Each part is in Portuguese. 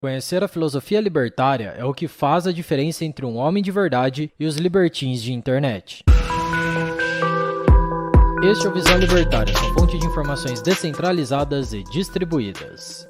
Conhecer a filosofia libertária é o que faz a diferença entre um homem de verdade e os libertins de internet. Este é o Visão Libertária, sua fonte de informações descentralizadas e distribuídas.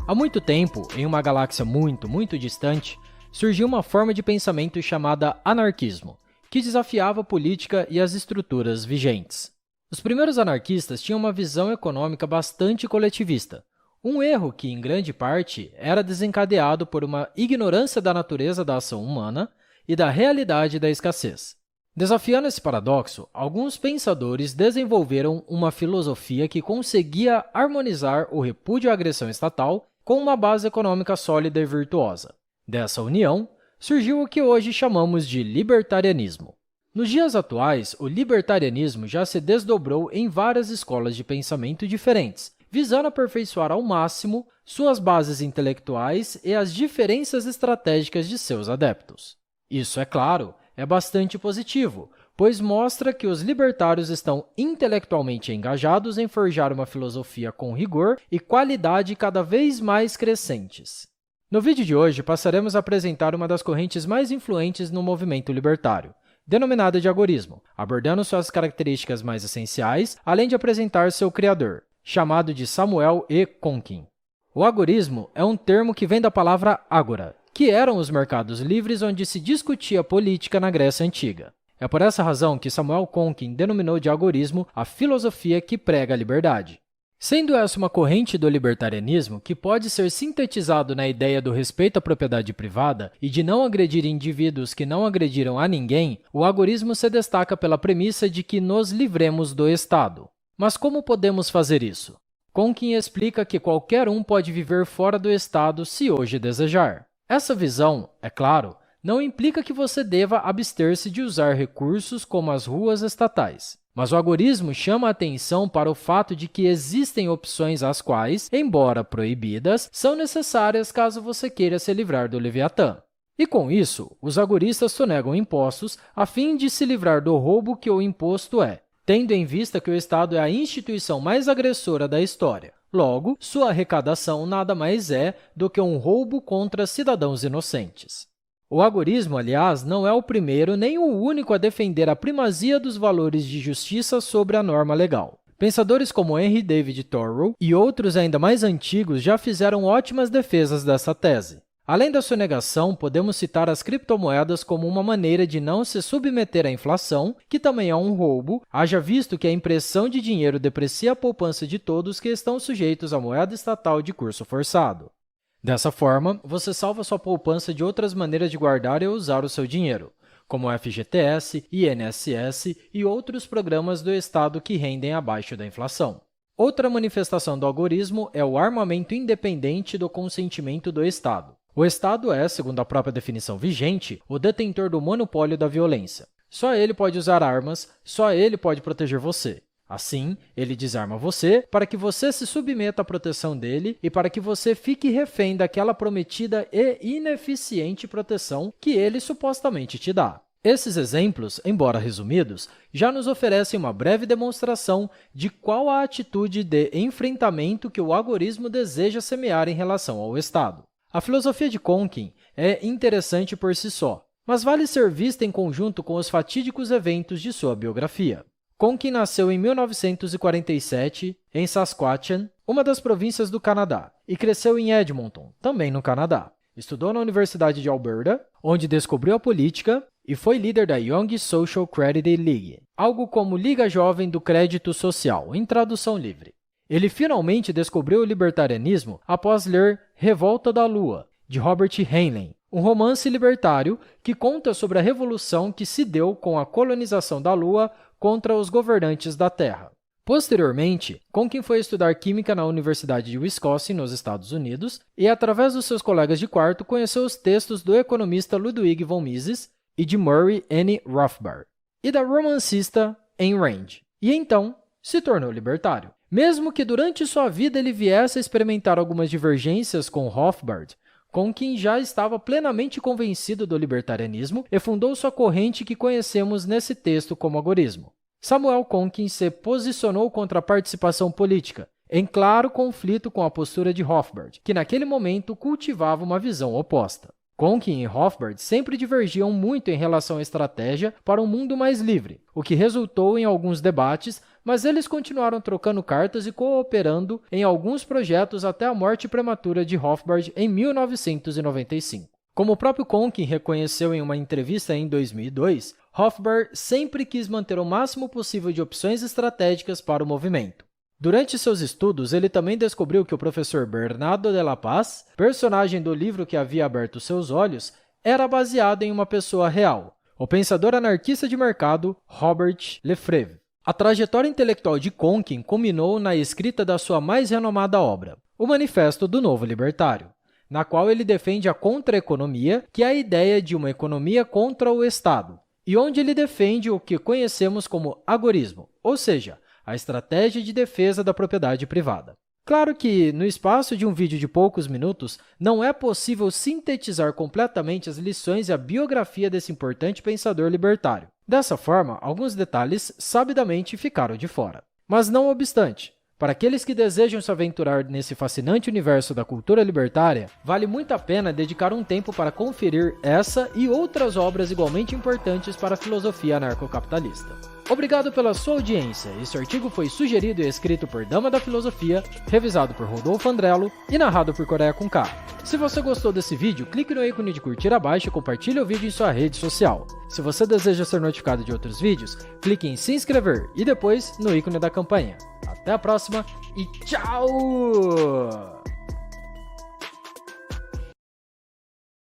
Há muito tempo, em uma galáxia muito distante, surgiu uma forma de pensamento chamada anarquismo, que desafiava a política e as estruturas vigentes. Os primeiros anarquistas tinham uma visão econômica bastante coletivista, um erro que, em grande parte, era desencadeado por uma ignorância da natureza da ação humana e da realidade da escassez. Desafiando esse paradoxo, alguns pensadores desenvolveram uma filosofia que conseguia harmonizar o repúdio à agressão estatal com uma base econômica sólida e virtuosa. Dessa união, surgiu o que hoje chamamos de libertarianismo. Nos dias atuais, o libertarianismo já se desdobrou em várias escolas de pensamento diferentes, visando aperfeiçoar ao máximo suas bases intelectuais e as diferenças estratégicas de seus adeptos. Isso, é claro, é bastante positivo, pois mostra que os libertários estão intelectualmente engajados em forjar uma filosofia com rigor e qualidade cada vez mais crescentes. No vídeo de hoje, passaremos a apresentar uma das correntes mais influentes no movimento libertário, denominada de agorismo, abordando suas características mais essenciais, além de apresentar seu criador, chamado de Samuel E. Konkin. O agorismo é um termo que vem da palavra agora, que eram os mercados livres onde se discutia política na Grécia Antiga. É por essa razão que Samuel Konkin denominou de agorismo a filosofia que prega a liberdade. Sendo essa uma corrente do libertarianismo que pode ser sintetizado na ideia do respeito à propriedade privada e de não agredir indivíduos que não agrediram a ninguém, o agorismo se destaca pela premissa de que nos livremos do Estado. Mas como podemos fazer isso? Konkin explica que qualquer um pode viver fora do Estado se hoje desejar. Essa visão, é claro, não implica que você deva abster-se de usar recursos como as ruas estatais. Mas o agorismo chama a atenção para o fato de que existem opções às quais, embora proibidas, são necessárias caso você queira se livrar do Leviatã. E com isso, os agoristas sonegam impostos a fim de se livrar do roubo que o imposto é, tendo em vista que o Estado é a instituição mais agressora da história. Logo, sua arrecadação nada mais é do que um roubo contra cidadãos inocentes. O agorismo, aliás, não é o primeiro nem o único a defender a primazia dos valores de justiça sobre a norma legal. Pensadores como Henry David Thoreau e outros ainda mais antigos já fizeram ótimas defesas dessa tese. Além da sonegação, podemos citar as criptomoedas como uma maneira de não se submeter à inflação, que também é um roubo, haja visto que a impressão de dinheiro deprecia a poupança de todos que estão sujeitos à moeda estatal de curso forçado. Dessa forma, você salva sua poupança de outras maneiras de guardar e usar o seu dinheiro, como o FGTS, INSS e outros programas do Estado que rendem abaixo da inflação. Outra manifestação do agorismo é o armamento independente do consentimento do Estado. O Estado é, segundo a própria definição vigente, o detentor do monopólio da violência. Só ele pode usar armas, só ele pode proteger você. Assim, ele desarma você para que você se submeta à proteção dele e para que você fique refém daquela prometida e ineficiente proteção que ele supostamente te dá. Esses exemplos, embora resumidos, já nos oferecem uma breve demonstração de qual a atitude de enfrentamento que o agorismo deseja semear em relação ao Estado. A filosofia de Konkin é interessante por si só, mas vale ser vista em conjunto com os fatídicos eventos de sua biografia. Konkin nasceu em 1947 em Saskatchewan, uma das províncias do Canadá, e cresceu em Edmonton, também no Canadá. Estudou na Universidade de Alberta, onde descobriu a política e foi líder da Young Social Credit League, algo como Liga Jovem do Crédito Social, em tradução livre. Ele finalmente descobriu o libertarianismo após ler Revolta da Lua, de Robert Heinlein, um romance libertário que conta sobre a revolução que se deu com a colonização da Lua contra os governantes da Terra. Posteriormente, Konkin foi estudar química na Universidade de Wisconsin, nos Estados Unidos, e, através dos seus colegas de quarto, conheceu os textos do economista Ludwig von Mises e de Murray N. Rothbard, e da romancista Ayn Rand, e então se tornou libertário. Mesmo que durante sua vida ele viesse a experimentar algumas divergências com Rothbard, Konkin já estava plenamente convencido do libertarianismo e fundou sua corrente que conhecemos nesse texto como agorismo. Samuel Konkin se posicionou contra a participação política em claro conflito com a postura de Rothbard, que naquele momento cultivava uma visão oposta. Conkin e Rothbard sempre divergiam muito em relação à estratégia para um mundo mais livre, o que resultou em alguns debates, mas eles continuaram trocando cartas e cooperando em alguns projetos até a morte prematura de Rothbard em 1995. Como o próprio Conkin reconheceu em uma entrevista em 2002, Rothbard sempre quis manter o máximo possível de opções estratégicas para o movimento. Durante seus estudos, ele também descobriu que o professor Bernardo de la Paz, personagem do livro que havia aberto seus olhos, era baseado em uma pessoa real, o pensador anarquista de mercado Robert Lefebvre. A trajetória intelectual de Conkin culminou na escrita da sua mais renomada obra, o Manifesto do Novo Libertário, na qual ele defende a contra-economia, que é a ideia de uma economia contra o Estado, e onde ele defende o que conhecemos como agorismo, ou seja, a estratégia de defesa da propriedade privada. Claro que, no espaço de um vídeo de poucos minutos, não é possível sintetizar completamente as lições e a biografia desse importante pensador libertário. Dessa forma, alguns detalhes sabidamente ficaram de fora. Mas não obstante, para aqueles que desejam se aventurar nesse fascinante universo da cultura libertária, vale muito a pena dedicar um tempo para conferir essa e outras obras igualmente importantes para a filosofia anarcocapitalista. Obrigado pela sua audiência. Este artigo foi sugerido e escrito por Dama da Filosofia, revisado por Rodolfo Andrello e narrado por Coreia com K. Se você gostou desse vídeo, clique no ícone de curtir abaixo e compartilhe o vídeo em sua rede social. Se você deseja ser notificado de outros vídeos, clique em se inscrever e depois no ícone da campanha. Até a próxima e tchau!